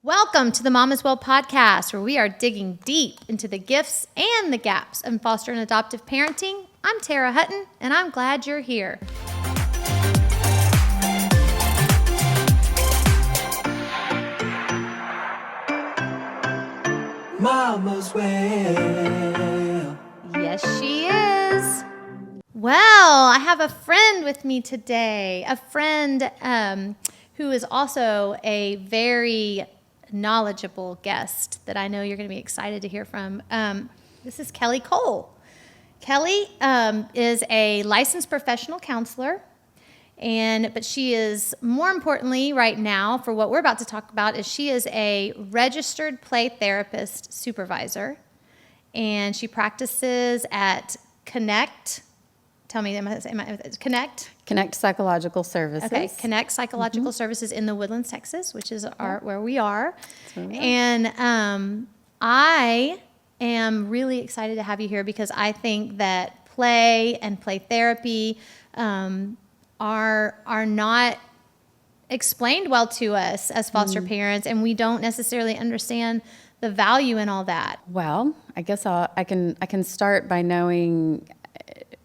Welcome to the Mama's Well podcast, where we are digging deep into the gifts and the gaps in foster and adoptive parenting. I'm Tara Hutton, and I'm glad you're here. Mama's Well. Yes, she is. Well, I have a friend with me today, a friend who is also a very knowledgeable guest that I know you're going to be excited to hear from. This is Kellie Cole. Kellie is a licensed professional counselor, but she is, more importantly right now, for what we're about to talk about, is she is a registered play therapist supervisor, and she practices at Connect. Tell me, Connect? Connect Psychological Services. Okay, Connect Psychological Services in the Woodlands, Texas, which is where we are. And I am really excited to have you here because I think that play and play therapy are not explained well to us as foster parents, and we don't necessarily understand the value in all that. Well, I guess I can start by knowing,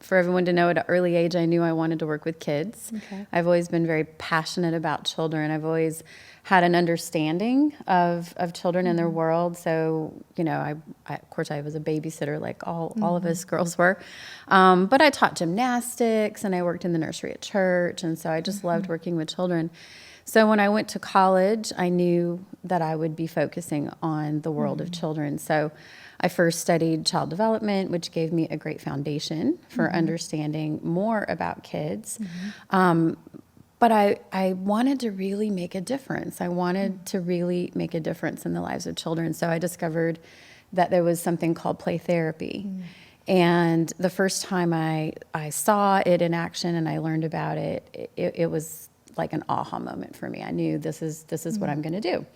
for everyone to know, at an early age, I knew I wanted to work with kids. Okay. I've always been very passionate about children. I've always had an understanding of children and their world. So, you know, I of course, I was a babysitter like all of us girls were. But I taught gymnastics and I worked in the nursery at church. And so I just loved working with children. So when I went to college, I knew that I would be focusing on the world of children. So I first studied child development, which gave me a great foundation for understanding more about kids. But I wanted to really make a difference. I wanted to really make a difference in the lives of children. So I discovered that there was something called play therapy. And the first time I saw it in action and I learned about it, it was like an aha moment for me. I knew this is what I'm going to do.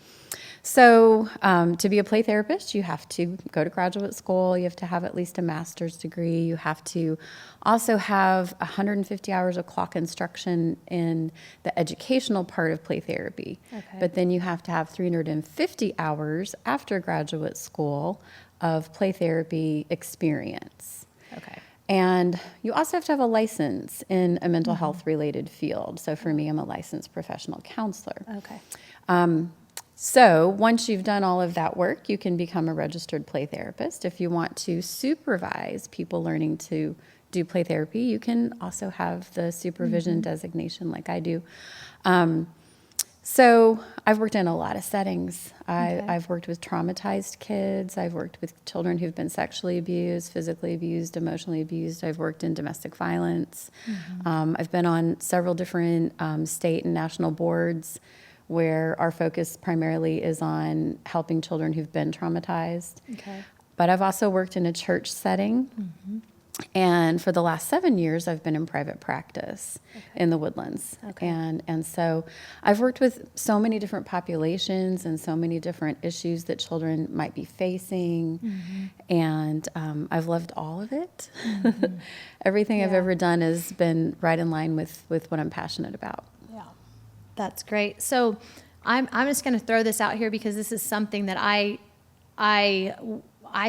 So to be a play therapist, you have to go to graduate school. You have to have at least a master's degree. You have to also have 150 hours of clock instruction in the educational part of play therapy. Okay. But then you have to have 350 hours after graduate school of play therapy experience. Okay. And you also have to have a license in a mental health related field. So for me, I'm a licensed professional counselor. Okay. So once you've done all of that work, you can become a registered play therapist. If you want to supervise people learning to do play therapy, you can also have the supervision designation like I do. So I've worked in a lot of settings. I've worked with traumatized kids. I've worked with children who've been sexually abused, physically abused, emotionally abused. I've worked in domestic violence. I've been on several different state and national boards where our focus primarily is on helping children who've been traumatized. Okay. But I've also worked in a church setting. And for the last 7 years, I've been in private practice in the Woodlands. Okay. And so I've worked with so many different populations and so many different issues that children might be facing. And I've loved all of it. Everything I've ever done has been right in line with what I'm passionate about. Yeah, that's great. So I'm just going to throw this out here because this is something that I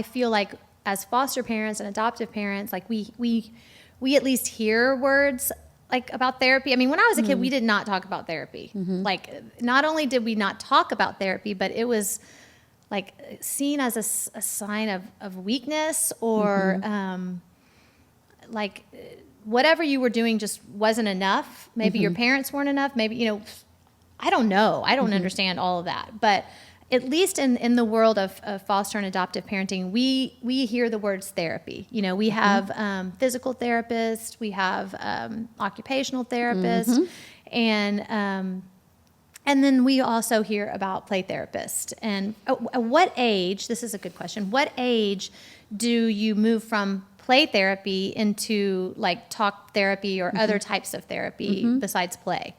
feel like as foster parents and adoptive parents, like we at least hear words like about therapy. I mean, when I was a kid, we did not talk about therapy. Like, not only did we not talk about therapy, but it was like seen as a sign of weakness or like whatever you were doing just wasn't enough. Maybe your parents weren't enough. Maybe, you know, I don't know. I don't understand all of that, but at least in the world of foster and adoptive parenting, we hear the words therapy. You know, we have physical therapists, we have occupational therapists, and then we also hear about play therapists. And at what age, this is a good question, what age do you move from play therapy into like talk therapy or other types of therapy besides play?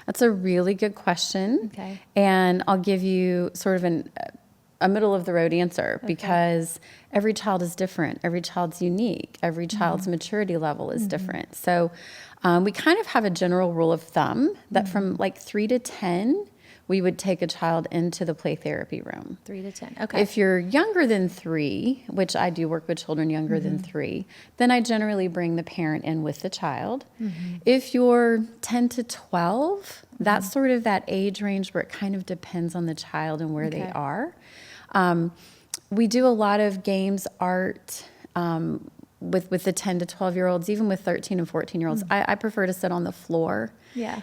That's a really good question. Okay. And I'll give you sort of a middle of the road answer because every child is different. Every child's unique. Every child's maturity level is different. So we kind of have a general rule of thumb that from like 3 to 10, we would take a child into the play therapy room. 3 to 10. Okay. If you're younger than 3, which I do work with children younger than 3, then I generally bring the parent in with the child. If you're 10 to 12, that's sort of that age range where it kind of depends on the child and where they are. We do a lot of games, art, with the 10 to 12-year-olds, even with 13 and 14-year-olds. I prefer to sit on the floor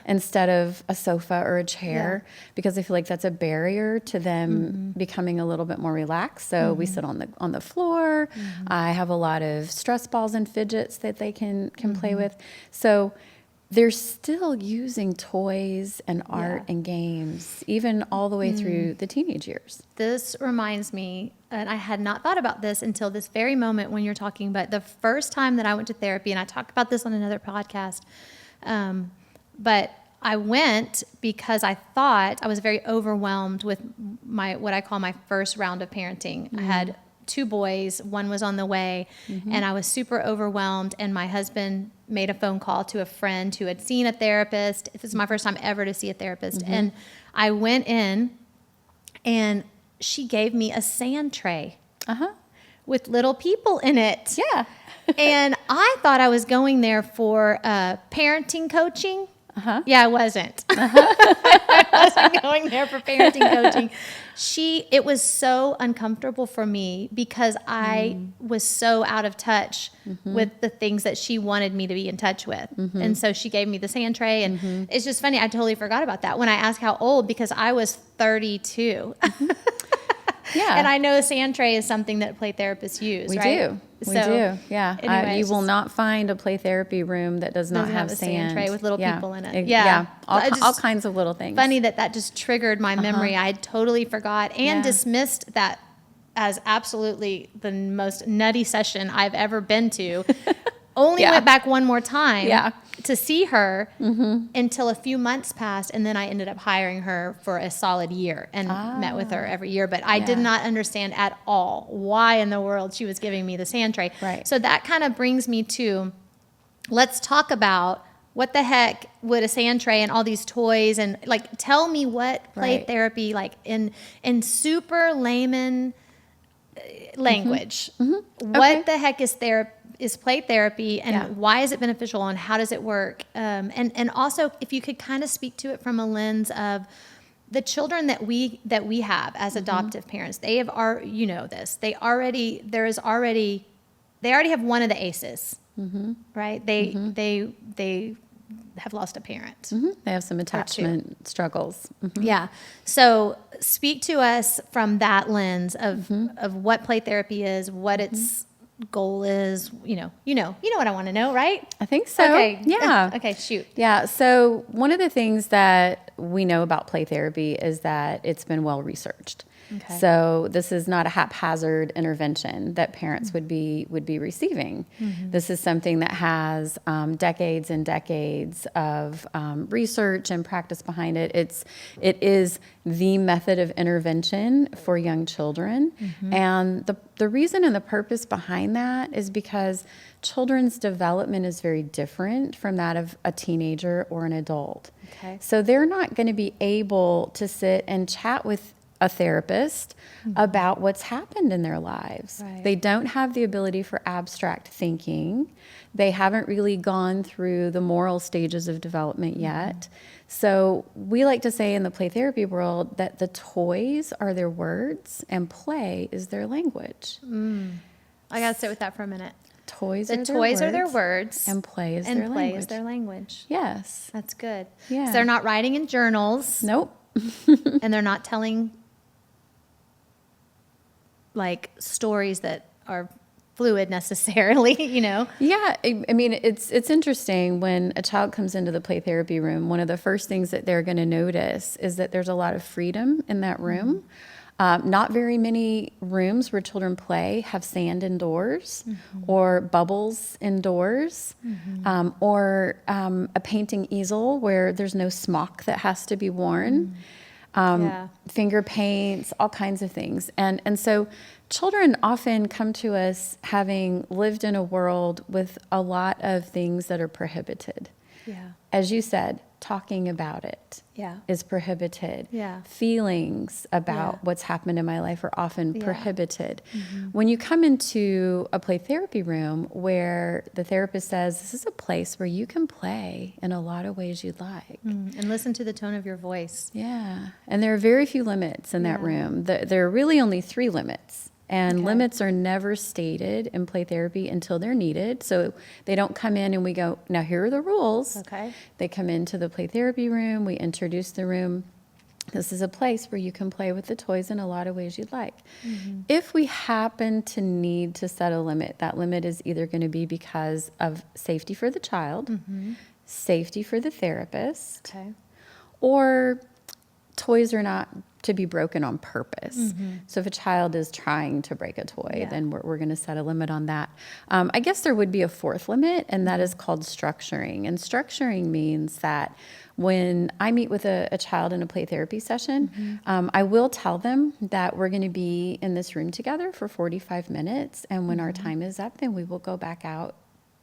instead of a sofa or a chair because I feel like that's a barrier to them becoming a little bit more relaxed. So we sit on the floor. I have a lot of stress balls and fidgets that they can play with. So they're still using toys and art and games, even all the way through the teenage years. This reminds me, and I had not thought about this until this very moment when you're talking, but the first time that I went to therapy, and I talked about this on another podcast, but I went because I thought I was very overwhelmed with what I call my first round of parenting. I had 2 boys, one was on the way, and I was super overwhelmed, and my husband made a phone call to a friend who had seen a therapist. This is my first time ever to see a therapist. And I went in, and she gave me a sand tray with little people in it. Yeah. And I thought I was going there for parenting coaching. Yeah, I wasn't. I wasn't going there for parenting coaching. It was so uncomfortable for me because I was so out of touch with the things that she wanted me to be in touch with. And so she gave me the sand tray, and it's just funny. I totally forgot about that when I asked how old, because I was 32. Yeah. And I know a sand tray is something that play therapists use, We right? do. We do. Yeah. Anyway, you will not find a play therapy room that does not have a sand. sand tray with little people in it. Yeah. I All kinds of little things. Funny that just triggered my memory. I had totally forgot and dismissed that as absolutely the most nutty session I've ever been to. Only went back one more time to see her until a few months passed, and then I ended up hiring her for a solid year and met with her every year. But I did not understand at all why in the world she was giving me the sand tray. Right. So that kind of brings me to, let's talk about what the heck would a sand tray and all these toys, and like, tell me what play therapy, like in super layman language. What the heck is play therapy, and why is it beneficial, and how does it work? And also, if you could kind of speak to it from a lens of the children that we have as adoptive parents. They have they already have one of the ACEs, right? They have lost a parent. They have some attachment struggles. Yeah. So speak to us from that lens of what play therapy is, what its goal is. You know what I want to know, right? I think so. Okay. Yeah. Okay. Shoot. Yeah. So one of the things that we know about play therapy is that it's been well researched. Okay. So this is not a haphazard intervention that parents would be receiving. This is something that has decades and decades of research and practice behind it. It is the method of intervention for young children, and the reason and the purpose behind that is because children's development is very different from that of a teenager or an adult. Okay. So they're not going to be able to sit and chat with a therapist about what's happened in their lives. Right. They don't have the ability for abstract thinking. They haven't really gone through the moral stages of development yet. So we like to say in the play therapy world that the toys are their words and play is their language. I got to sit with that for a minute. Toys are their words, and play is and their play language. is their language. Yes. That's good. Yeah. So they're not writing in journals. Nope. And they're not telling like stories that are fluid necessarily, Yeah, I mean, it's interesting when a child comes into the play therapy room, one of the first things that they're going to notice is that there's a lot of freedom in that room. Not very many rooms where children play have sand indoors or bubbles indoors or a painting easel where there's no smock that has to be worn. Finger paints, all kinds of things. And so children often come to us having lived in a world with a lot of things that are prohibited. Yeah. As you said, talking about it Yeah. is prohibited. Yeah. Feelings about Yeah. what's happened in my life are often Yeah. prohibited. When you come into a play therapy room where the therapist says, this is a place where you can play in a lot of ways you'd like. And listen to the tone of your voice. Yeah. And there are very few limits in that Yeah. room. There are really only 3 limits. And Okay. limits are never stated in play therapy until they're needed. So they don't come in and we go, now here are the rules. Okay. They come into the play therapy room. We introduce the room. This is a place where you can play with the toys in a lot of ways you'd like. If we happen to need to set a limit, that limit is either going to be because of safety for the child, safety for the therapist, Okay. or toys are not to be broken on purpose. So if a child is trying to break a toy, Yeah. then we're going to set a limit on that. I guess there would be a 4th limit, and that is called structuring. And structuring means that when I meet with a child in a play therapy session, I will tell them that we're going to be in this room together for 45 minutes. And when our time is up, then we will go back out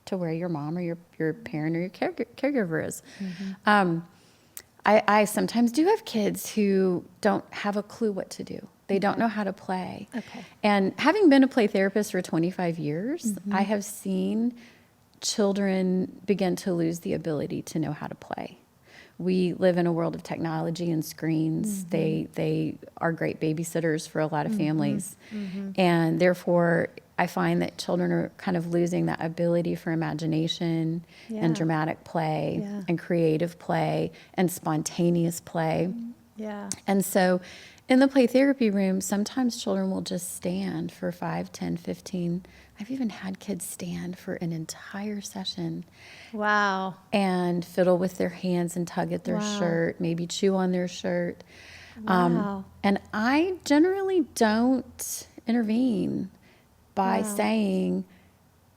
to where your mom or your parent or your caregiver is. I sometimes do have kids who don't have a clue what to do. They don't know how to play. Okay. And having been a play therapist for 25 years, I have seen children begin to lose the ability to know how to play. We live in a world of technology and screens. They are great babysitters for a lot of families. And therefore, I find that children are kind of losing that ability for imagination Yeah. and dramatic play Yeah. and creative play and spontaneous play. Yeah. And so in the play therapy room, sometimes children will just stand for 5, 10, 15. I've even had kids stand for an entire session Wow. and fiddle with their hands and tug at their Wow. shirt, maybe chew on their shirt. Wow. And I generally don't intervene by Wow. saying,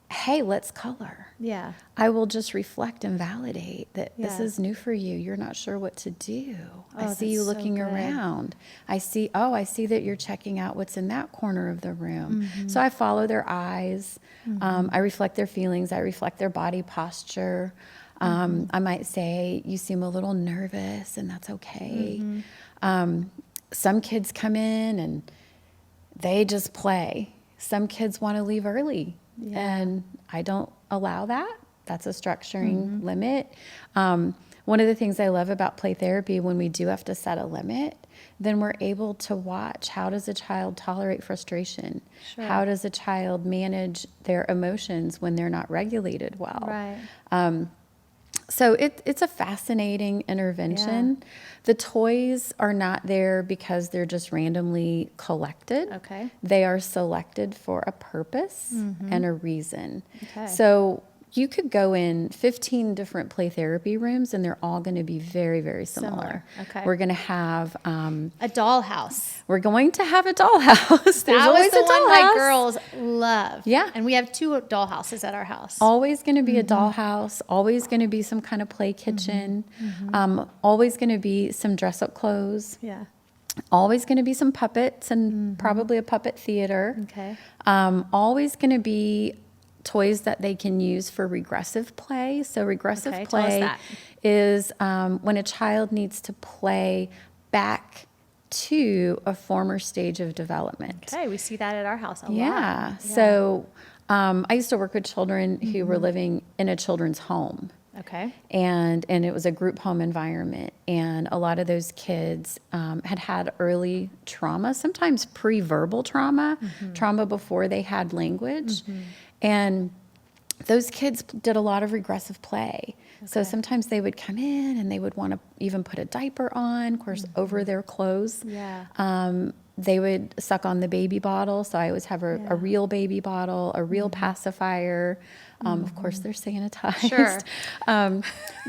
hey, let's color. Yeah. I will just reflect and validate that this Yeah. is new for you. You're not sure what to do. I Oh, see you that's so looking good. around. I see that you're checking out what's in that corner of the room. So I follow their eyes. I reflect their feelings. I reflect their body posture. I might say, you seem a little nervous, and that's okay. Some kids come in and they just play. Some kids want to leave early, and I don't allow that. That's a structuring limit. One of the things I love about play therapy, when we do have to set a limit, then we're able to watch, how does a child tolerate frustration? Sure. How does a child manage their emotions when they're not regulated well? Right. So it's a fascinating intervention. Yeah. The toys are not there because they're just randomly collected. Okay. They are selected for a purpose and a reason. Okay. So you could go in 15 different play therapy rooms and they're all going to be very, very similar. Okay. We're going to have A dollhouse. a dollhouse. There's That was always the a one my dollhouse. girls love. Yeah. And we have 2 dollhouses at our house. Always going to be a dollhouse, always going to be some kind of play kitchen, always going to be some dress up clothes, Yeah. always going to be some puppets and probably a puppet theater. Okay. Always going to be toys that they can use for regressive play. So regressive Okay, tell us play that. is when a child needs to play back to a former stage of development. Okay. We see that at our house a lot. Yeah. So I used to work with children who were living in a children's home. Okay. And it was a group home environment. And a lot of those kids had early trauma, sometimes pre-verbal trauma, trauma before they had language. And those kids did a lot of regressive play. So sometimes they would come in and they would want to even put a diaper on, of course, over their clothes. Yeah. They would suck on the baby bottle. So I always have a real baby bottle, a real pacifier. Of course, they're sanitized. Sure.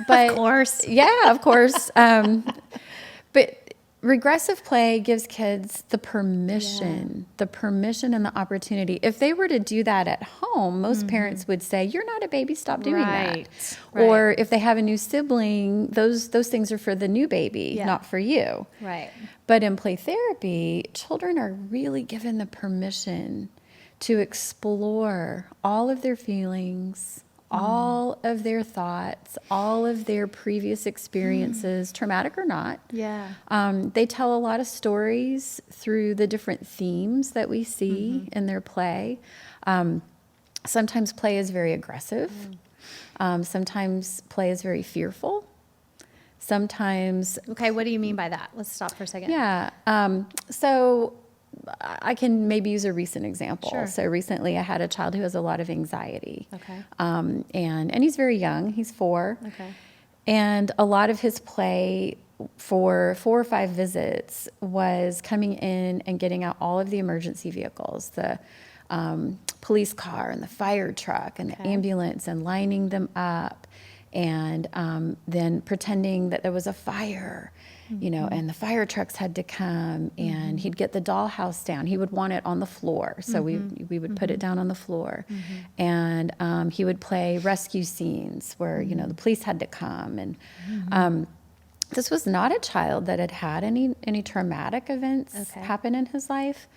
But Of course. yeah, of course. But regressive play gives kids the permission and the opportunity. If they were to do that at home, most parents would say, "You're not a baby, stop doing Right. that." Right. Or if they have a new sibling, those things are for the new baby, Yeah. not for you. Right. But in play therapy, children are really given the permission to explore all of their feelings, all of their thoughts, all of their previous experiences, traumatic or not. Yeah. They tell a lot of stories through the different themes that we see in their play. Sometimes play is very aggressive. Sometimes play is very fearful. Sometimes, Okay, what do you mean by that? Let's stop for a second. yeah. So I can maybe use a recent example. Sure. So recently I had a child who has a lot of anxiety. Okay. And he's very young. He's 4. Okay. And a lot of his play for 4 or 5 visits was coming in and getting out all of the emergency vehicles, the police car and the fire truck and the ambulance, and lining them up, and then pretending that there was a fire, and the fire trucks had to come, and he'd get the dollhouse down. He would want it on the floor, so we would put it down on the floor, and he would play rescue scenes where the police had to come, and this was not a child that had any traumatic events happen in his life.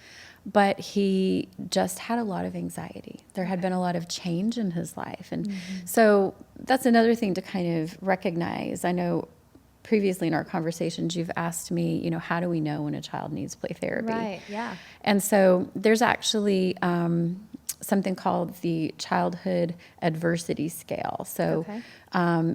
But he just had a lot of anxiety. There had been a lot of change in his life. And so that's another thing to kind of recognize. I know previously in our conversations, you've asked me, how do we know when a child needs play therapy? Right, yeah. And so there's actually something called the Childhood Adversity Scale. So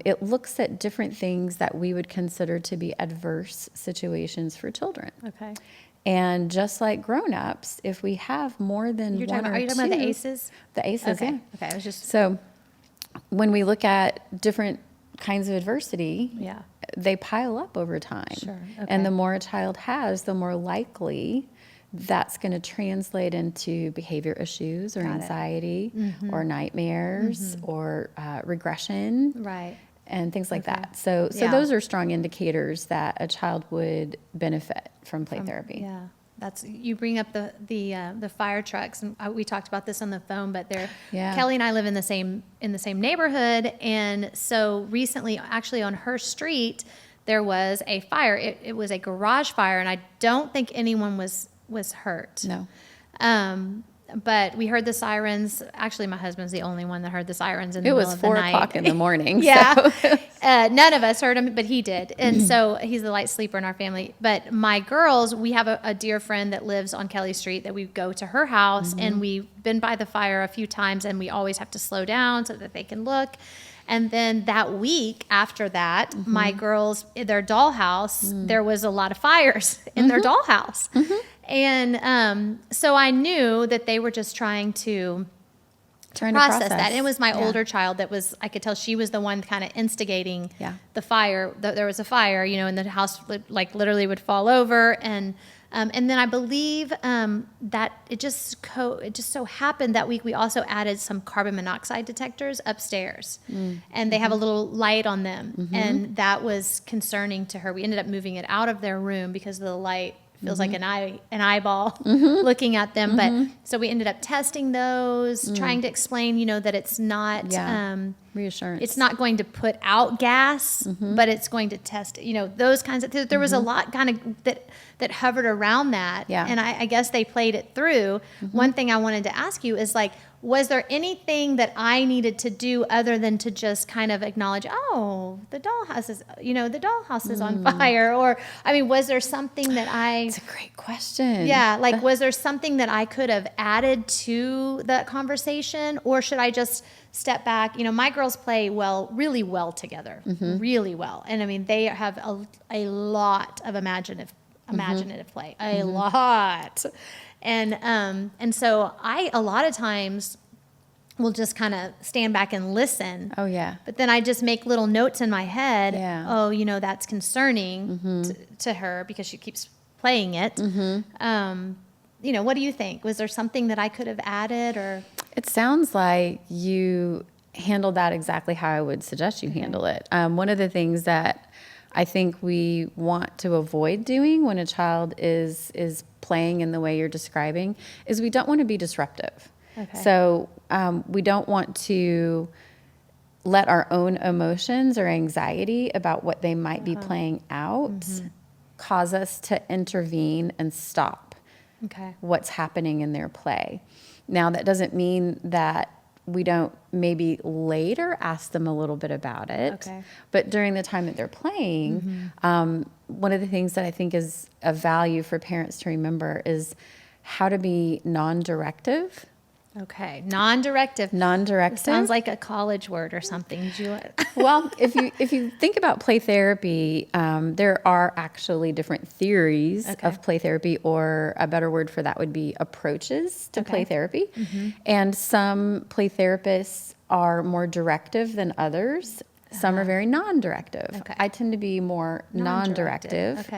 it looks at different things that we would consider to be adverse situations for children. Okay. And just like grown-ups, if we have more than Are you one or talking two, about the ACEs? the ACEs, Okay. yeah. Okay. I was just. So when we look at different kinds of adversity, Yeah. they pile up over time. Sure. Okay. And the more a child has, the more likely that's going to translate into behavior issues or Got it. anxiety or nightmares or regression. Right. And things like Okay. that. So Yeah. those are strong indicators that a child would benefit from play therapy. Yeah. You bring up the fire trucks, and we talked about this on the phone, but Yeah. Kelly and I live in the same neighborhood, and so recently, actually on her street, there was a fire. It was a garage fire, and I don't think anyone was hurt. No. But we heard the sirens. Actually, my husband's the only one that heard the sirens in the It middle was of the 4 night. o'clock in the morning. Yeah. So. None of us heard him, but he did. And so he's the light sleeper in our family. But my girls, we have a dear friend that lives on Kelly Street that we go to her house, and we've been by the fire a few times, and we always have to slow down so that they can look. And then that week after that, my girls, their dollhouse, there was a lot of fires in their dollhouse. And so I knew that they were just trying to process that. And it was my older child that was, I could tell she was the one kind of instigating the fire. There was a fire, and the house like literally would fall over. And then I believe that it just so happened that week we also added some carbon monoxide detectors upstairs, and they have a little light on them, and that was concerning to her. We ended up moving it out of their room because of the light. Feels like an eyeball looking at them. But so we ended up testing those, trying to explain, that it's not reassurance. It's not going to put out gas, but it's going to test, those kinds of. There was a lot kind of that hovered around that, and I guess they played it through. One thing I wanted to ask you is like, was there anything that I needed to do other than to just kind of acknowledge, oh, the dollhouse is on fire? Or, I mean, was there something that It's a great question. Yeah, like, was there something that I could have added to that conversation? Or should I just step back? My girls play really well together, really well. And I mean, they have a lot of imaginative play, a lot. And so I, a lot of times, will just kind of stand back and listen. Oh, yeah. But then I just make little notes in my head. Yeah. Oh, that's concerning to her because she keeps playing it. What do you think? Was there something that I could have added or? It sounds like you handled that exactly how I would suggest you handle it. One of the things that I think we want to avoid doing when a child is playing in the way you're describing is we don't want to be disruptive. Okay. So we don't want to let our own emotions or anxiety about what they might be playing out cause us to intervene and stop what's happening in their play. Now, that doesn't mean that we don't maybe later ask them a little bit about it. Okay. But during the time that they're playing, one of the things that I think is of value for parents to remember is how to be non-directive. Okay. Non-directive. Non-directive. Sounds like a college word or something. Did you? Well, if you think about play therapy, there are actually different theories of play therapy, or a better word for that would be approaches to play therapy. And some play therapists are more directive than others. Some are very non-directive. Okay. I tend to be more non-directive, Okay.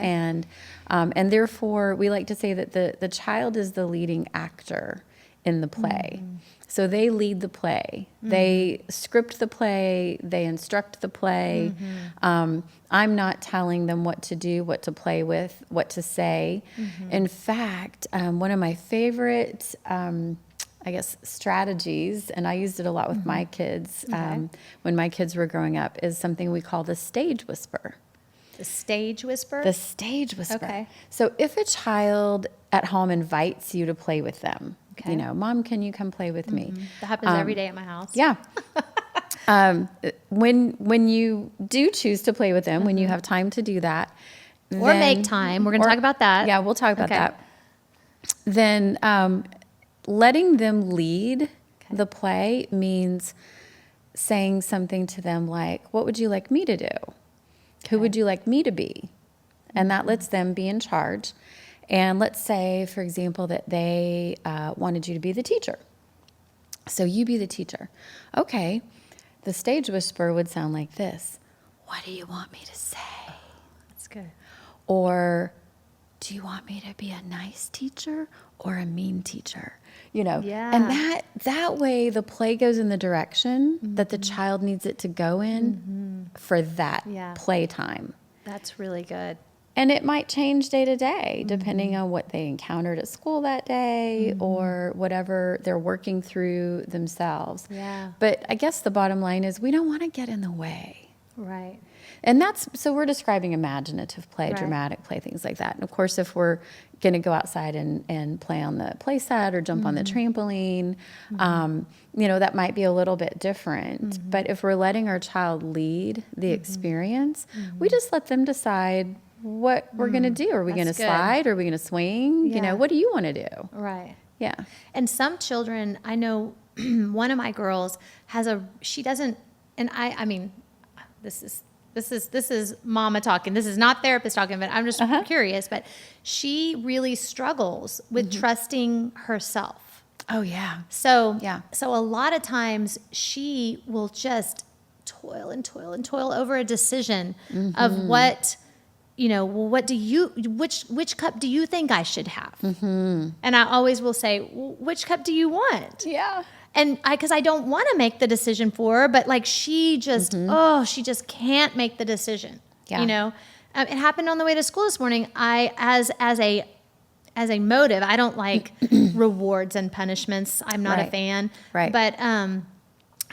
and therefore we like to say that the child is the leading actor in the play. So they lead the play. They script the play. They instruct the play. I'm not telling them what to do, what to play with, what to say. In fact, one of my favorite, strategies, and I used it a lot with my kids when my kids were growing up, is something we call the stage whisper. The stage whisper? The stage whisper. Okay. So if a child at home invites you to play with them, you know, Mom, can you come play with me? That happens every day at my house. Yeah. When you do choose to play with them, when you have time to do that, Or make time. We're going to talk about that. Yeah, we'll talk about that. Then letting them lead the play means saying something to them like, what would you like me to do? Who would you like me to be? And that lets them be in charge. And let's say, for example, that they wanted you to be the teacher. So you be the teacher. Okay, the stage whisper would sound like this. What do you want me to say? That's good. Or do you want me to be a nice teacher or a mean teacher? You know, and that way the play goes in the direction that the child needs it to go in for that playtime. That's really good. And it might change day to day, depending on what they encountered at school that day or whatever they're working through themselves. Yeah. But I guess the bottom line is we don't want to get in the way. Right. And so we're describing imaginative play, dramatic play, things like that. And of course, if we're going to go outside and play on the play set or jump on the trampoline, you know, that might be a little bit different. But if we're letting our child lead the experience, we just let them decide what we're going to do. Are we going to slide? Are we going to swing? Yeah. You know, what do you want to do? Right. Yeah. And some children, I know one of my girls she doesn't, and I mean, this is mama talking. This is not therapist talking, but I'm just curious, but she really struggles with trusting herself. Oh yeah. So a lot of times she will just toil and toil and toil over a decision of what, you know, well, which cup do you think I should have? And I always will say, which cup do you want? Yeah. And because I don't want to make the decision for her, but like she just, she just can't make the decision. Yeah. You know, it happened on the way to school this morning. As a motive, I don't like rewards and punishments. I'm not a fan. Right. But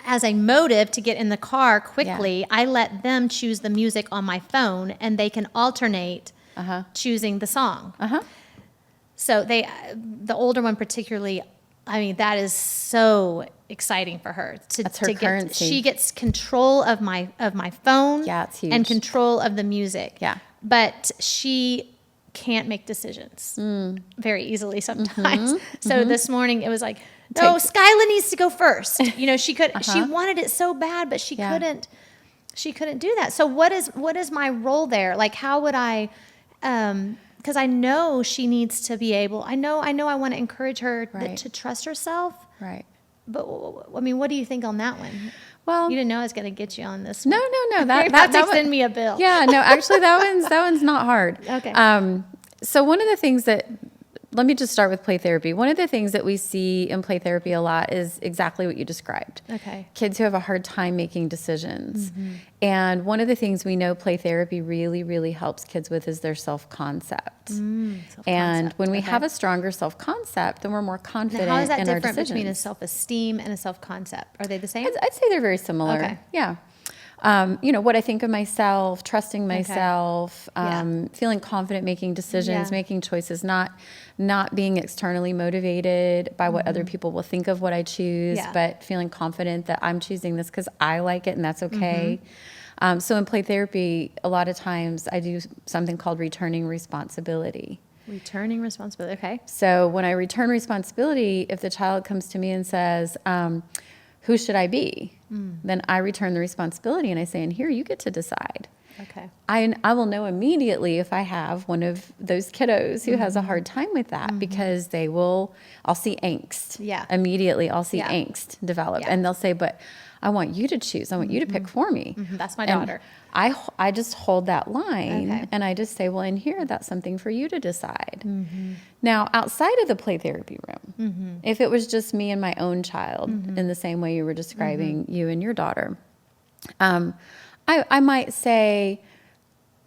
as a motive to get in the car quickly, I let them choose the music on my phone, and they can alternate choosing the song. So the older one particularly, I mean, that is so exciting for her. That's her currency. She gets control of my phone. Yeah, it's huge. And control of the music. Yeah. But she can't make decisions very easily sometimes. So this morning it was like, no, Skyla needs to go first. You know, she wanted it so bad, but she couldn't do that. So what is my role there? Like, how would I, because I know she needs to be able, I know I want to encourage her to trust herself. Right. But I mean, what do you think on that one? Well, you didn't know I was going to get you on this No. one. That send me a bill. Yeah, no, actually that one's not hard. Okay. So one of the things let me just start with play therapy. One of the things that we see in play therapy a lot is exactly what you described. Okay. Kids who have a hard time making decisions. And one of the things we know play therapy really, really helps kids with is their self-concept. And when we have a stronger self-concept, then we're more confident in our decisions. How is that different between a self-esteem and a self-concept? Are they the same? I'd say they're very similar. Okay. Yeah. what I think of myself, trusting myself, feeling confident making decisions, making choices, not being externally motivated by what other people will think of what I choose, but feeling confident that I'm choosing this because I like it and that's okay. So in play therapy, a lot of times I do something called returning responsibility. Returning responsibility. Okay. So when I return responsibility, if the child comes to me and says, who should I be? Then I return the responsibility and I say, and here you get to decide. Okay. I will know immediately if I have one of those kiddos who has a hard time with that because I'll see angst. Yeah. Immediately I'll see angst develop. And they'll say, but I want you to choose. I want you to pick for me. That's my daughter. I just hold that line and I just say, well, in here, that's something for you to decide. Now, outside of the play therapy room, if it was just me and my own child in the same way you were describing you and your daughter, I might say,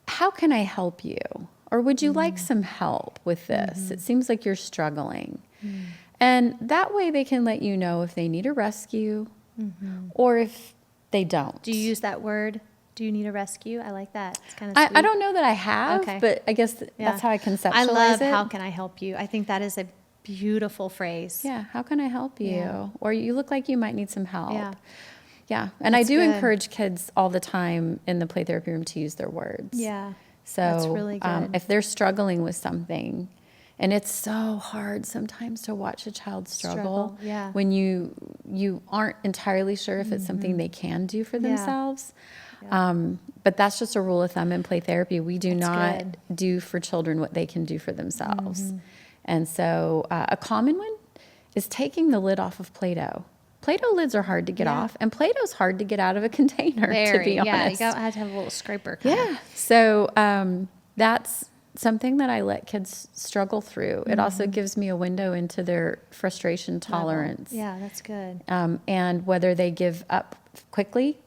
how can I help you? Or would you like some help with this? It seems like you're struggling. And that way they can let you know if they need a rescue or if they don't. Do you use that word? Do you need a rescue? I like that. It's kind of sweet. I don't know that I have, but I guess that's how I conceptualize it. I love how can I help you? I think that is a beautiful phrase. Yeah, how can I help you? Yeah. Or you look like you might need some help. Yeah. And That's I do good. encourage kids all the time in the play therapy room to use their words. Yeah. So That's really good. If they're struggling with something, and it's so hard sometimes to watch a child struggle when you aren't entirely sure if it's something they can do for themselves. But that's just a rule of thumb in play therapy. We do not do for children what they can do for themselves. And so a common one is taking the lid off of Play-Doh. Play-Doh lids are hard to get off, and Play-Doh's hard to get out of a container, to be honest. Yeah, I had to have a little scraper. So that's something that I let kids struggle through. It also gives me a window into their frustration tolerance. Yeah, that's good. And whether they give up quickly,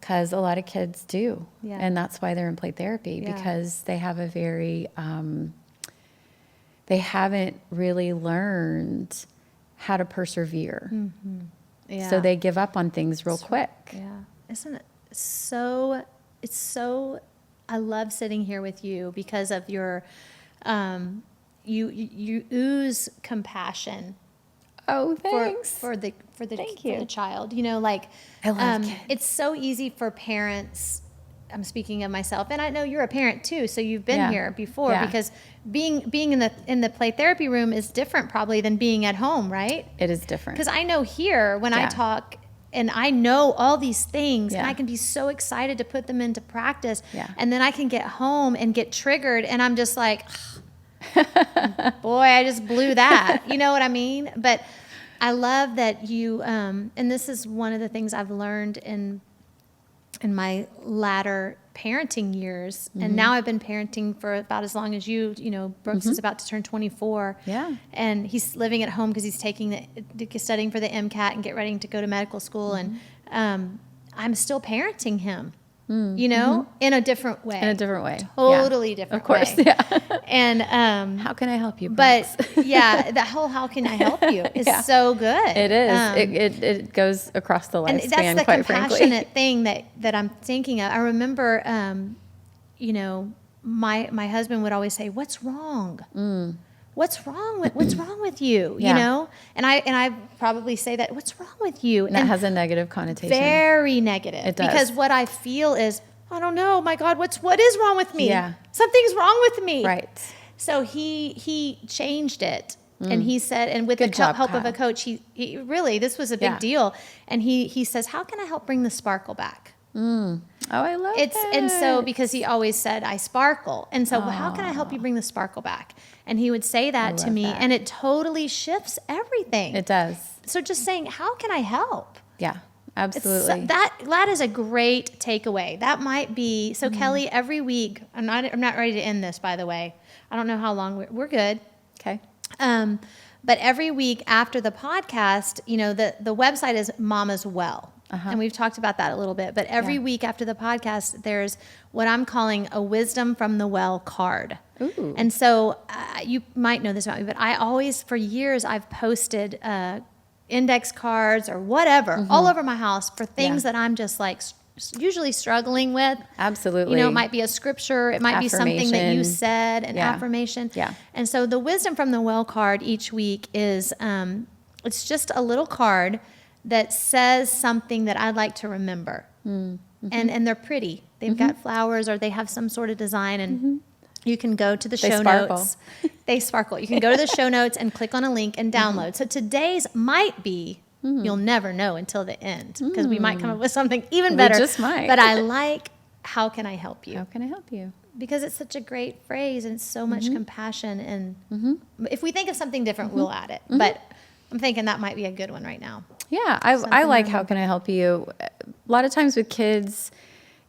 because a lot of kids do. Yeah. And that's why they're in play therapy, because they have a very, they haven't really learned how to persevere. Yeah. So they give up on things real quick. Yeah. Isn't it so, it's so, I love sitting here with you because of your, you ooze compassion. Oh, thanks. For the Thank for you. the child, you know, like I love kids. it's so easy for parents. I'm speaking of myself, and I know you're a parent too, so you've been here before. Because being in the play therapy room is different probably than being at home, right? It is different. Because I know here when I talk and I know all these things and I can be so excited to put them into practice, and then I can get home and get triggered, and I'm just like, boy, I just blew that. You know what I mean? But I love that you, and this is one of the things I've learned in my latter parenting years. And now I've been parenting for about as long as you know, Brooks is about to turn 24. Yeah. And he's living at home because he's studying for the MCAT and get ready to go to medical school. And I'm still parenting him. You know, in a different way. In a different way. Totally different Of course, way. yeah. And how can I help you, but Brooks? the whole "how can I help you" is so good. It is. It goes across the and lifespan, that's the quite frankly. compassionate thing that I'm thinking of. I remember, you know, my husband would always say, "What's wrong? What's wrong with you?" You know, and I probably say that, "What's wrong with you?" And that has a negative connotation. Very negative. It does. Because what I feel is, I don't know, my God, what is wrong with me? Yeah. Something's wrong with me. Right. So he changed it. And he said, and with Good the job, help of Kyle. a coach, he really, this was a big deal. And he says, how can I help bring the sparkle back? Oh, I love it. And so, because he always said, I sparkle. And so, well, how can I help you bring the sparkle back? And he would say that to love me, that. and it totally shifts everything. It does. So just saying, how can I help? Yeah, absolutely. That is a great takeaway. That might be, so Kelly, every week, I'm not ready to end this, by the way. I don't know how long, we're good. Okay. But every week after the podcast, you know, the website is Mama's Well. And we've talked about that a little bit. But every week after the podcast, there's what I'm calling a Wisdom from the Well card. Ooh. And so you might know this about me, but I always, for years, I've posted index cards or whatever all over my house for things that I'm just like usually struggling with. Absolutely. You know, it might be a scripture. It might be something that you Affirmation. said, an Yeah. affirmation. Yeah. And so the Wisdom from the Well card each week is, it's just a little card that says something that I'd like to remember. Mm-hmm. And they're pretty. They've got flowers or they have some sort of design, and you can go to the They show sparkle. notes. They sparkle. You can go to the show notes and click on a link and download. So today's might be, you'll never know until the end, because we might come up with something even We better. just might. But I like, how can I help you? How can I help you? Because it's such a great phrase and it's so much compassion. And if we think of something different, we'll add it. But I'm thinking that might be a good one right now. Yeah, I like how can I help you. A lot of times with kids,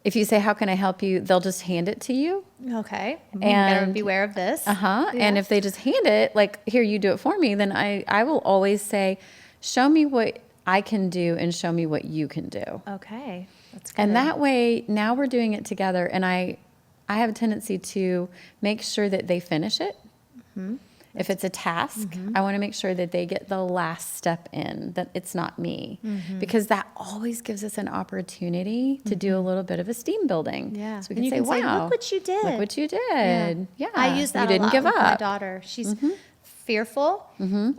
if you say, how can I help you, they'll just hand it to you. Okay. You better beware of this. Uh-huh. Yeah. And if they just hand it, like, here, you do it for me, then I will always say, show me what I can do and show me what you can do. Okay. That's good. And that way, now we're doing it together. And I have a tendency to make sure that they finish it. If it's a task, I want to make sure that they get the last step in, that it's not me. Because that always gives us an opportunity to do a little bit of esteem building. Yeah. So we And can you say, wow, look what you did. look what you did. Yeah. I use that you didn't a lot give with up. my daughter. She's fearful,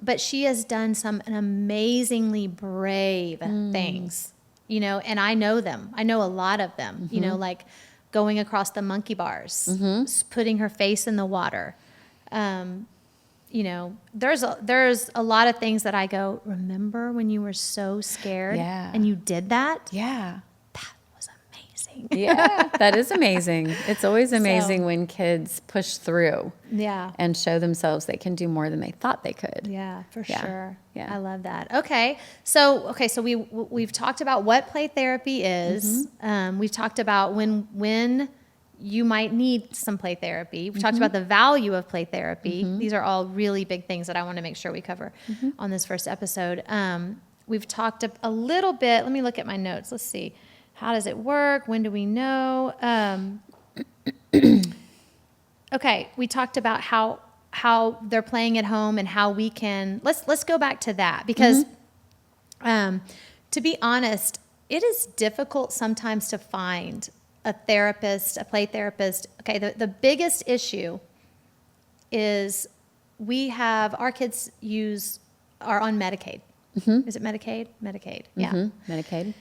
but she has done some amazingly brave things, you know, and I know them. I know a lot of them, you know, like going across the monkey bars, putting her face in the water. You know, there's a lot of things that I go, remember when you were so scared and you did that? Yeah. That was amazing. Yeah, that is amazing. It's always amazing when kids push through Yeah. and show themselves they can do more than they thought they could. Yeah, for Yeah. sure. Yeah. I love that. Okay. So we've talked about what play therapy is. We've talked about when you might need some play therapy. We talked about the value of play therapy. These are all really big things that I want to make sure we cover on this first episode. We've talked a little bit. Let me look at my notes. Let's see. How does it work? When do we know? Okay, we talked about how they're playing at home and how we can. Let's go back to that, because to be honest, it is difficult sometimes to find a therapist, a play therapist. Okay, the biggest issue is our kids are on Medicaid. Is it Medicaid? Medicaid, yeah. Medicaid.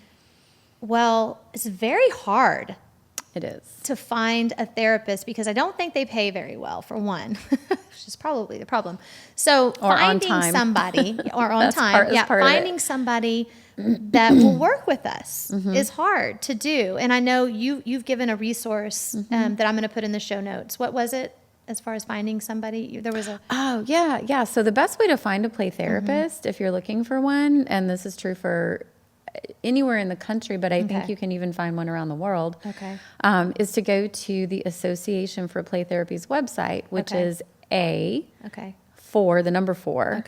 Well, it's very hard It is. to find a therapist because I don't think they pay very well, for one, which is probably the problem. So Or on finding time. somebody, or on That's time, part of it. finding somebody that will work with us is hard to do. And I know you've given a resource that I'm going to put in the show notes. What was it as far as finding somebody? There was a... Oh, yeah, yeah. So the best way to find a play therapist, if you're looking for one, and this is true for anywhere in the country, but I think you can even find one around the world, is to go to the Association for Play Therapy's website, which is the number 4,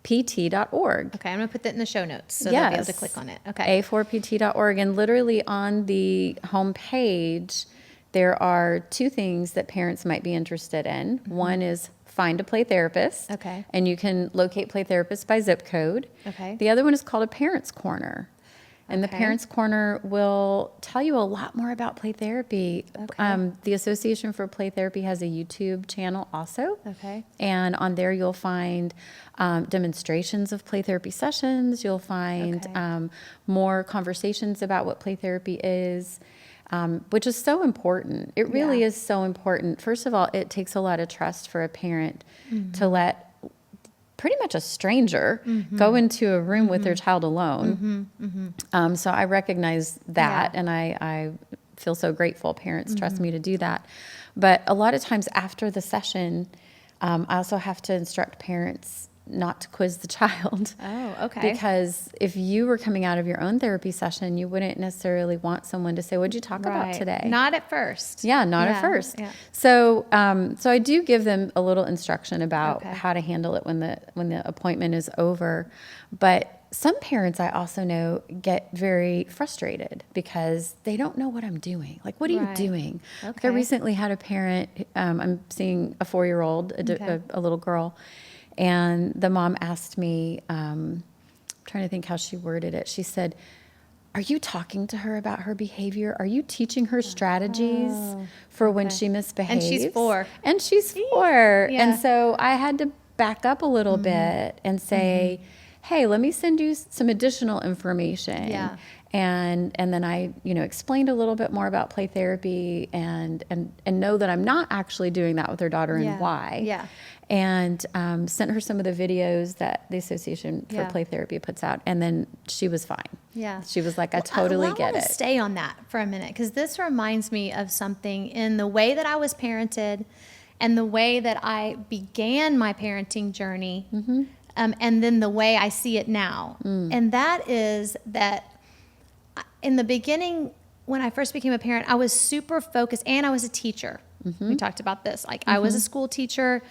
pt.org. Okay, I'm going to put that in the show notes so they'll be able to click on it. Okay. A4pt.org. And literally on the home page, there are 2 things that parents might be interested in. One is find a play therapist. Okay. And you can locate play therapists by zip code. Okay. The other one is called a Parents Corner. And the Okay. Parents Corner will tell you a lot more about play therapy. Okay. The Association for Play Therapy has a YouTube channel also. Okay. And on there you'll find demonstrations of play therapy sessions. You'll find Okay. more conversations about what play therapy is, which is so important. It really Yeah. is so important. First of all, it takes a lot of trust for a parent to let pretty much a stranger go into a room with their child alone. So I recognize that, and I feel so grateful parents trust me to do that. But a lot of times after the session, I also have to instruct parents not to quiz the child. Oh, okay. Because if you were coming out of your own therapy session, you wouldn't necessarily want someone to say, "What'd you talk about today?" Not at first. Yeah, not at first. Yeah. So, so I do give them a little instruction about Okay. how to handle it when the appointment is over. But some parents I also know get very frustrated because they don't know what I'm doing. Like, what are Right. you doing? Like, Okay. I recently had a parent. I'm seeing a 4-year-old, Okay. a little girl, and the mom asked me. I'm trying to think how she worded it. She said, are you talking to her about her behavior? Are you teaching her strategies for when she misbehaves? And she's 4. And she's 4. Yeah. And so I had to back up a little bit and say, hey, let me send you some additional information. Yeah. And then I, explained a little bit more about play therapy and know that I'm not actually doing that with her daughter and why. Yeah. And sent her some of the videos that the Association for Play Therapy puts out. And then she was fine. Yeah. She was like, I totally get I want it. to stay on that for a minute, because this reminds me of something in the way that I was parented and the way that I began my parenting journey, and then the way I see it now. And that is that in the beginning, when I first became a parent, I was super focused, and I was a teacher. We talked about this. Like, I was a school teacher,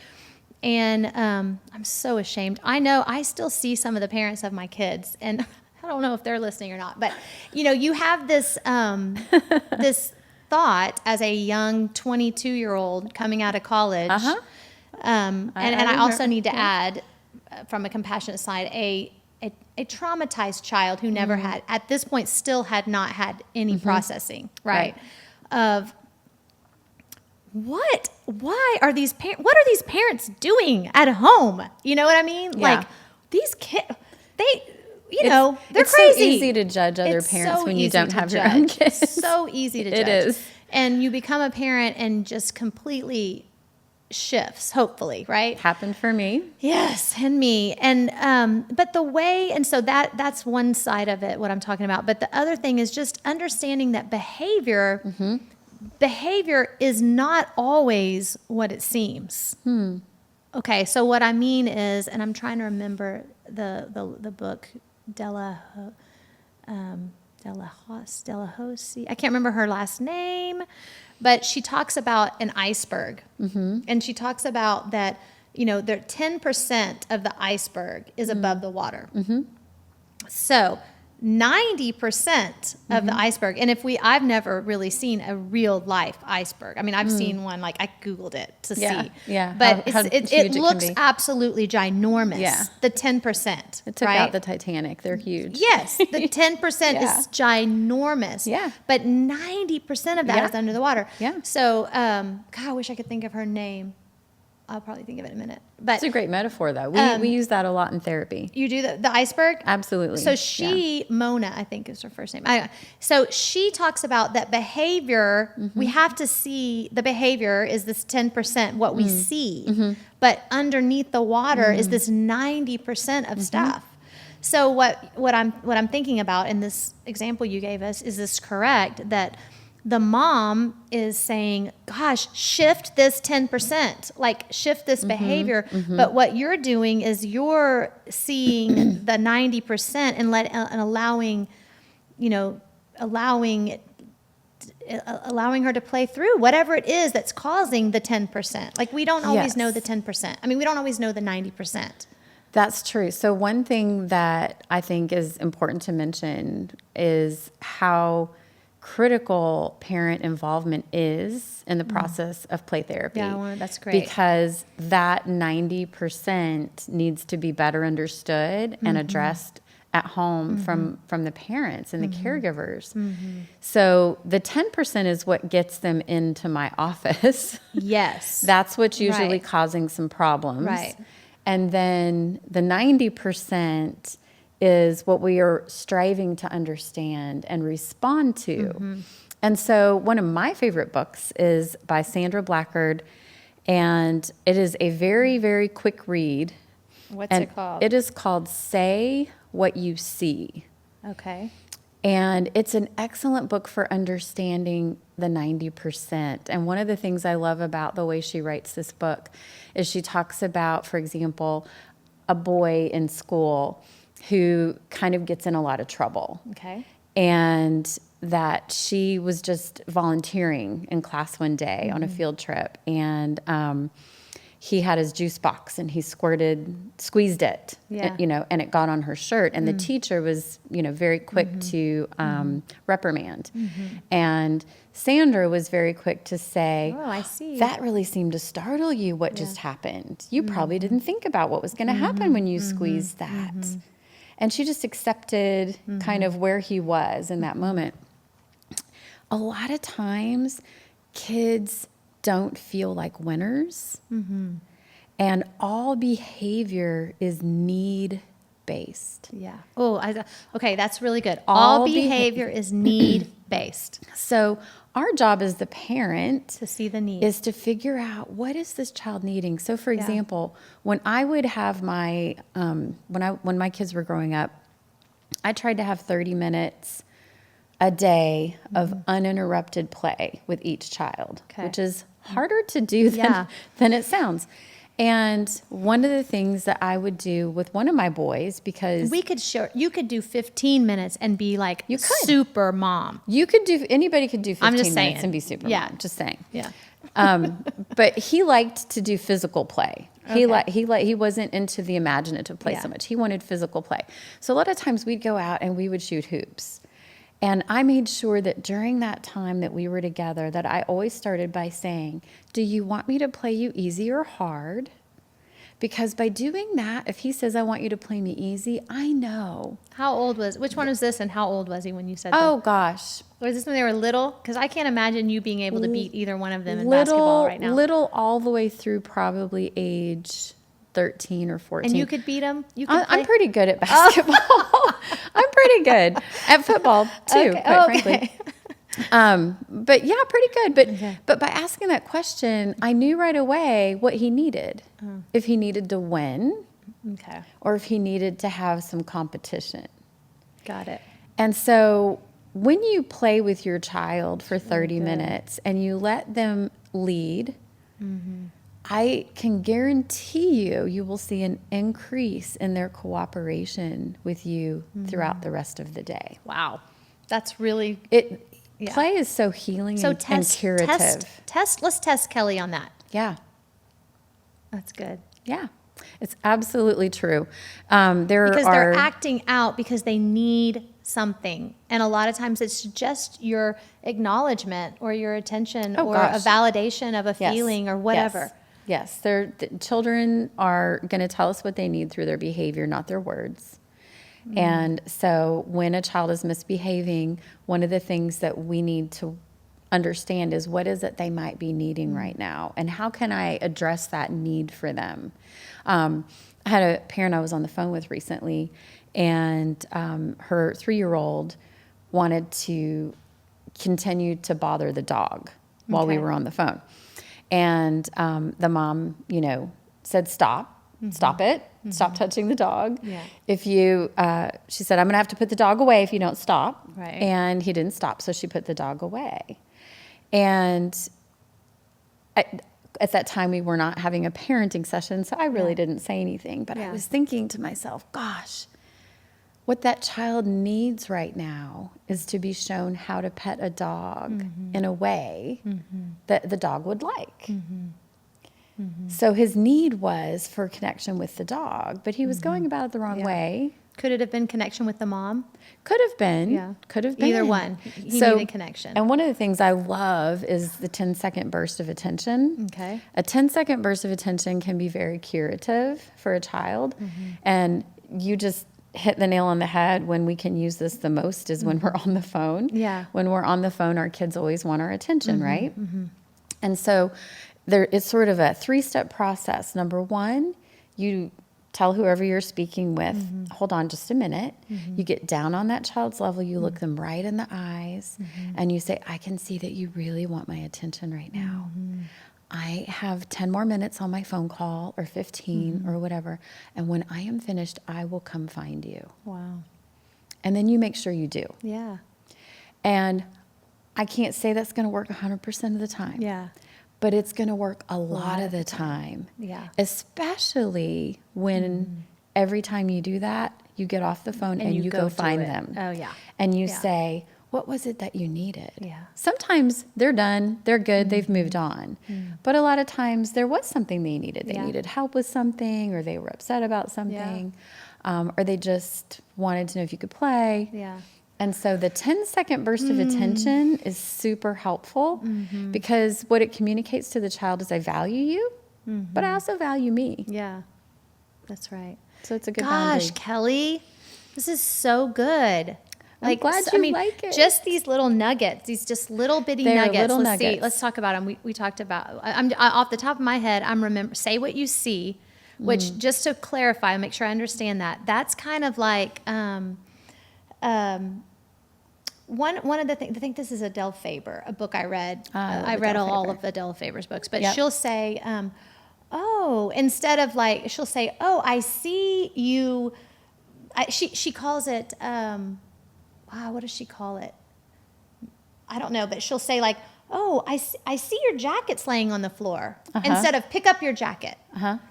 and I'm so ashamed. I know I still see some of the parents of my kids, and I don't know if they're listening or not, but you have this this thought as a young 22-year-old coming out of college. And I also need to add, from a compassionate side, a traumatized child who never had, at this point, still had not had any processing, right? Of why are these what are these parents doing at home? You know what I mean? Yeah. Like, these kids, they're it's crazy. so easy to judge other It's parents so when you easy don't to have your own judge. kids. So easy to judge. It is. And you become a parent and just completely shifts, hopefully, right? Happened for me. Yes, and me. And but the way, and so that's one side of it, what I'm talking about. But the other thing is just understanding that behavior is not always what it seems. Okay, so what I mean is, and I'm trying to remember the book Delahosi. I can't remember her last name, but she talks about an iceberg, and she talks about that. There 10% of the iceberg is above the water. So 90% of the iceberg, and I've never really seen a real life iceberg. I mean, I've seen one, like I Googled it to see. Yeah. But How it huge it can looks be. absolutely ginormous. Yeah. The 10%. It took right? out the Titanic. They're huge. Yes, the 10% Yeah. is ginormous. Yeah. But 90% of that Yeah. is under the water. Yeah. So, God, I wish I could think of her name. I'll probably think of it in a minute. But It's a great metaphor, though. We use that a lot in therapy. you do the iceberg? Absolutely. So Mona, I think is her first name. So she talks about that behavior. We have to see the behavior is this 10%, what we see. But underneath the water is this 90% of stuff. So what I'm thinking about in this example you gave us, is this correct? That the mom is saying, gosh, shift this 10%, like shift this behavior. But what you're doing is you're seeing the 90% and allowing her to play through whatever it is that's causing the 10%. Like, we don't always know the 10%. I mean, we don't always know the 90%. That's true. So one thing that I think is important to mention is how critical parent involvement is in the process of play therapy. Yeah, that's great. Because that 90% needs to be better understood and addressed at home from the parents and the caregivers. So the 10% is what gets them into my office. Yes. That's what's usually Right. causing some problems. Right. And then the 90% is what we are striving to understand and respond to. And so one of my favorite books is by Sandra Blackard, and it is a very, very quick read. What's And it called? It is called Say What You See. Okay. And it's an excellent book for understanding the 90%. And one of the things I love about the way she writes this book is she talks about, for example, a boy in school who kind of gets in a lot of trouble. Okay. And that she was just volunteering in class one day on a field trip. And he had his juice box and he squeezed it, Yeah. and it got on her shirt. And the teacher was, very quick to reprimand. And Sandra was very quick to say, Oh, I see. that really seemed to startle you, what just happened. You probably didn't think about what was going to happen when you squeezed that. And she just accepted kind of where he was in that moment. A lot of times, kids don't feel like winners. And all behavior is need-based. Yeah. Oh, okay, that's really good. All behavior is need-based. So our job as the parent To see the need. is to figure out, what is this child needing? So for example, when I would have my, when my kids were growing up, I tried to have 30 minutes a day of uninterrupted play with each child, which is harder to do than it sounds. And one of the things that I would do with one of my boys, because you could do 15 minutes and be like super mom. anybody could do 15 just minutes saying. and be super mom, just saying. Yeah. But he liked to do physical play. Okay. He wasn't into the imaginative play so much. He wanted physical play. So a lot of times we'd go out and we would shoot hoops. And I made sure that during that time that we were together, that I always started by saying, do you want me to play you easy or hard? Because by doing that, if he says, I want you to play me easy, I know. Which one was this and how old was he when you said that? Oh, gosh. Was this when they were little? Because I can't imagine you being able to beat either one of them in basketball right now. Little all the way through probably age 13 or 14. And you could beat them? I'm pretty good at basketball. I'm pretty good at football too, quite frankly. But yeah, pretty good. But by asking that question, I knew right away what he needed. If he needed to win, or if he needed to have some competition. Got it. And so when you play with your child for 30 minutes and you let them lead, I can guarantee you will see an increase in their cooperation with you throughout the rest of the day. Wow. That's really... Play is so healing and curative. Let's test Kelly on that. Yeah. That's good. Yeah. It's absolutely true. Because they're acting out because they need something. And a lot of times it's just your acknowledgement or your attention a validation of a feeling or whatever. Yes. Children are going to tell us what they need through their behavior, not their words. And so when a child is misbehaving, one of the things that we need to understand is, what is it they might be needing right now? And how can I address that need for them? I had a parent I was on the phone with recently, and her 3-year-old wanted to continue to bother the dog while we were on the phone. And the mom, said, stop it. Stop touching the dog. Yeah. She said, I'm going to have to put the dog away if you don't stop. Right. And he didn't stop, so she put the dog away. And at that time, we were not having a parenting session, so I really didn't say anything. But I was thinking to myself, gosh, what that child needs right now is to be shown how to pet a dog in a way that the dog would like. So his need was for connection with the dog, but he was going about it the wrong way. Could it have been connection with the mom? Could have been. Yeah. Could have been. Either one. He needed connection. And one of the things I love is the 10-second burst of attention. Okay. A 10-second burst of attention can be very curative for a child. And you just hit the nail on the head. When we can use this the most is when we're on the phone. Yeah. When we're on the phone, our kids always want our attention, right? And so it's sort of a 3-step process. Number 1, you tell whoever you're speaking with, hold on just a minute. You get down on that child's level. You look them right in the eyes and you say, I can see that you really want my attention right now. I have 10 more minutes on my phone call, or 15 or whatever. And when I am finished, I will come find you. Wow. And then you make sure you do. Yeah. And I can't say that's going to work 100% of the time. Yeah. But it's going to work a lot of the time. Yeah. Especially when every time you do that, you get off the phone and you go find them. Oh, yeah. And you say, what was it that you needed? Yeah. Sometimes they're done, they're good, they've moved on. But a lot of times there was something they needed. They needed help with something, or they were upset about something, or they just wanted to know if you could play. Yeah. And so the 10-second burst of attention is super helpful because what it communicates to the child is, I value you, but I also value me. Yeah, that's right. So it's a good boundary. Gosh, Kelly, This is so good. I'm glad you like it. Just these little nuggets, these just little bitty They're nuggets. little Let's see. nuggets. Let's talk about them. We talked about. Off the top of my head. I'm remember. Say what you see, which just to clarify, make sure I understand that. That's kind of like one of the things. I think this is Adele Faber, a book I read. I read all of Adele Faber's books, but she'll say, instead of like, she'll say, "Oh, I see you." She calls it. What does she call it? I don't know, but she'll say like, "Oh, I see your jacket's laying on the floor," instead of "pick up your jacket."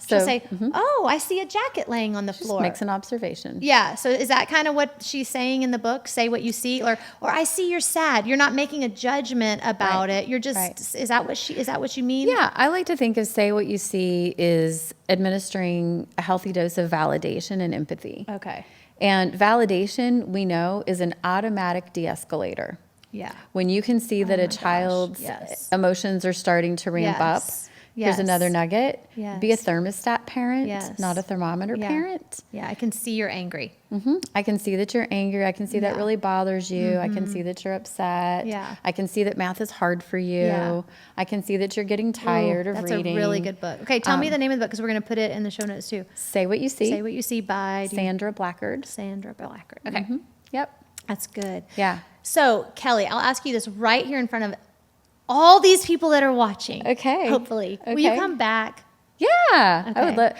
She'll say, "Oh, I see a jacket laying on the floor." Makes an observation. Yeah. So is that kind of what she's saying in the book? Say what you see, or I see you're sad. You're not making a judgment about it. You're just is that what you mean? Yeah, I like to think of say what you see is administering a healthy dose of validation and empathy. Okay. And validation, we know, is an automatic de-escalator. Yeah. When you can see that a child's emotions are starting to ramp up, here's another nugget. Be a thermostat parent, not a thermometer parent. Yeah, I can see you're angry. I can see that you're angry. I can see that really bothers you. I can see that you're upset. Yeah. I can see that math is hard for you. Yeah. I can see that you're getting tired of reading. That's a really good book. Okay, tell me the name of the book because we're going to put it in the show notes too. Say What You See. Say What You See by Sandra Blackard. Sandra Blackard. Okay. Yep. That's good. Yeah. So, Kelly, I'll ask you this right here in front of all these people that are watching. Okay. Hopefully. Will you come back? Yeah. Okay. I would love,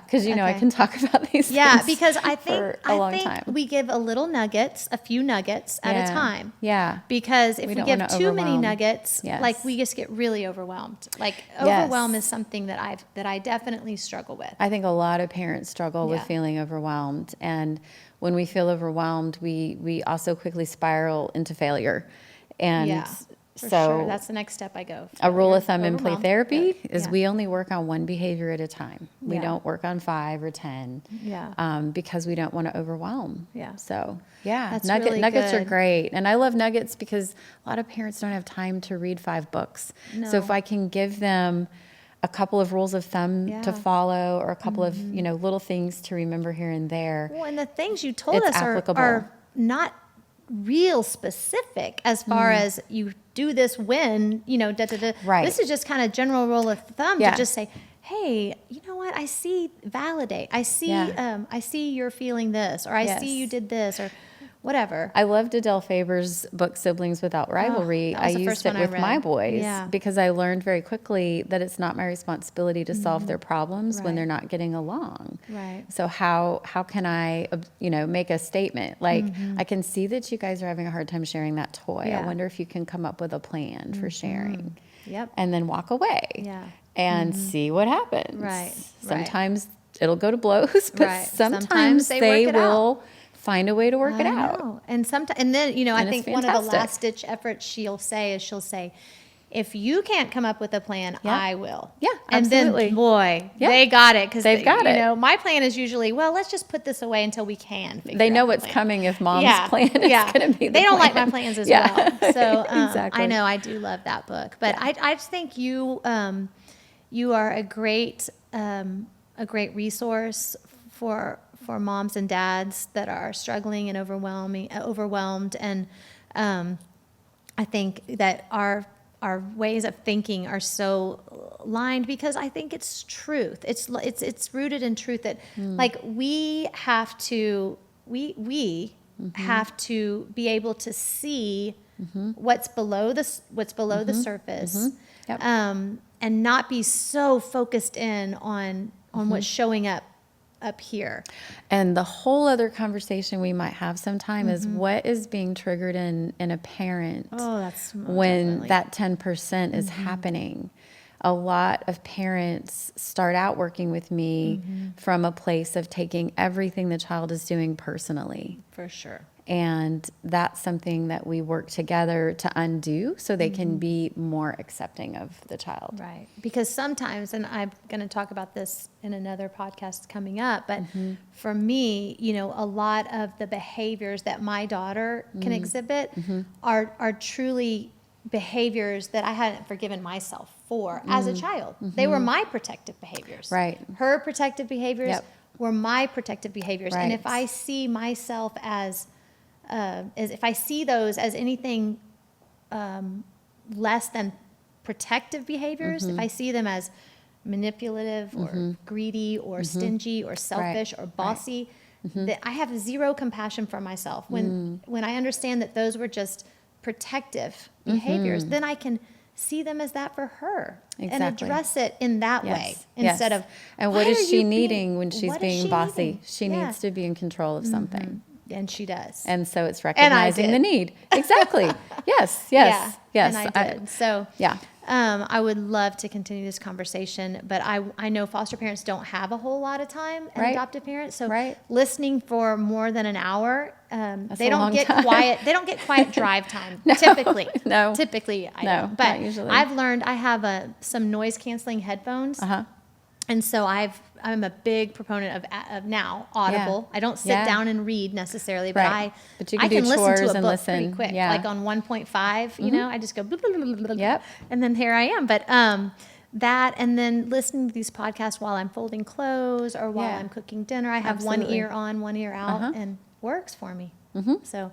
because I can talk about these things because I think for a long time. we give a few nuggets at a time. Yeah. Because if we give too many nuggets, Yes. like we just get really overwhelmed. Like overwhelm is something that I definitely struggle with. I think a lot of parents struggle with feeling overwhelmed, and when we feel overwhelmed, we also quickly spiral into failure. And For so sure. That's the next step I go. A rule of thumb in play therapy is Yeah. we only work on one behavior at a time. We Yeah. don't work on 5 or 10 because we don't want to overwhelm. Yeah. So, That's really nuggets are good. great. And I love nuggets because a lot of parents don't have time to read 5 books. No. So if I can give them a couple of rules of thumb to follow or a couple of, little things to remember here and there. Well, and the things you told It's us applicable. are not real specific as far as you do this when, Right. This is just kind of general rule of thumb Yeah. to just say, hey, you know what? I see, validate. I see, I see you're feeling this, or I see you did this, or whatever. I loved Adele Faber's book, Siblings Without Rivalry. that was I the used first it one I with read. my boys Yeah. because I learned very quickly that it's not my responsibility to solve their problems when Right. they're not getting along. Right. So how can I, make a statement? Like, I can see that you guys are having a hard time sharing that toy. Yeah. I wonder if you can come up with a plan for sharing. Yep. And then walk away. Yeah. And see what happens. Right. Sometimes it'll go to blows, but Right. sometimes They they work it out. will find a way to work it I out. know. And sometimes, and then, I And it's think one of the fantastic. last ditch efforts she'll say, if you can't come up with a plan, Yeah. I will. Yeah, and absolutely. then, boy, Yeah. they got it because They've got it. My plan is usually, well, let's just put this away until we can. They know out the what's plan. coming if mom's plan is going to be the They don't like my plan. plans as Yeah. well. So Exactly. I know I do love that book, but I just think you are a great resource for moms and dads that are struggling and overwhelmed, and I think that our ways of thinking are so lined because I think it's truth. It's rooted in truth that like we have to have to be able to see what's below the surface, Yep. and not be so focused in on what's showing up here. And the whole other conversation we might have sometime is what is being triggered in a parent That's when definitely. that 10% is happening. A lot of parents start out working with me from a place of taking everything the child is doing personally. For sure. And that's something that we work together to undo so they can be more accepting of the child. Right. Because sometimes, and I'm going to talk about this in another podcast coming up, but for me, a lot of the behaviors that my daughter can exhibit are truly behaviors that I hadn't forgiven myself for as a child. They were my protective behaviors. Right. Her protective behaviors. Yep. were my protective behaviors. And if Right. I see myself as if I see those as anything less than protective behaviors, if I see them as manipulative or greedy or stingy or selfish or bossy, that I have zero compassion for myself. When I understand that those were just protective behaviors, then I can see them as that for her and Exactly. address it in that way Yes. instead Yes. of, And "Why what is are she you needing being- when she's what is being she bossy? needing?" She Yeah. needs to be in control of something. And she does. And so it's I recognizing the did. need. Exactly. Yes. Yes. Yeah, Yes. and I did. So yeah. I would love to continue this conversation, but I know foster parents don't have a whole lot of time and Right. adoptive parents. So Right. listening for more than an hour, they a don't long get time. quiet. They don't get quiet drive time. Typically, no. Typically, I No, don't. But not usually. I've learned I have some noise canceling headphones. Uh-huh. And so I'm a big proponent of now Audible. Yeah. I don't sit Yeah. down and read necessarily, but Right. But you I can do listen to chores a and book pretty listen. quick. Yeah. Like on 1.5, you know, I just go blah, blah, blah, blah, blah, Yep. and then here I am. But that and then listening to these podcasts while I'm folding clothes or while Yeah. I'm cooking dinner, I have one Absolutely. ear on, one ear out, Uh-huh. and works for me. So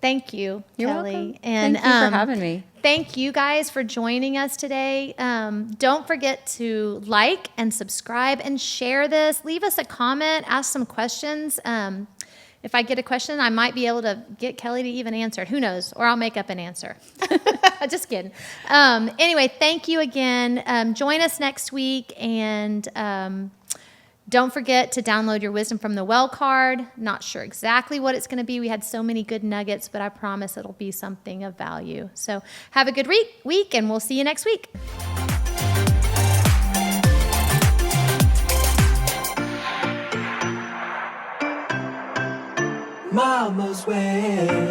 thank you, You're Kellie. welcome. And Thank you for having me. Thank you guys for joining us today. Don't forget to like and subscribe and share this. Leave us a comment, ask some questions. If I get a question, I might be able to get Kellie to even answer it. Who knows? Or I'll make up an answer. Just kidding. Anyway, thank you again. Join us next week. And don't forget to download your Wisdom from the Well card. Not sure exactly what it's going to be. We had so many good nuggets, but I promise it'll be something of value. So have a good week, and we'll see you next week. Mama's way.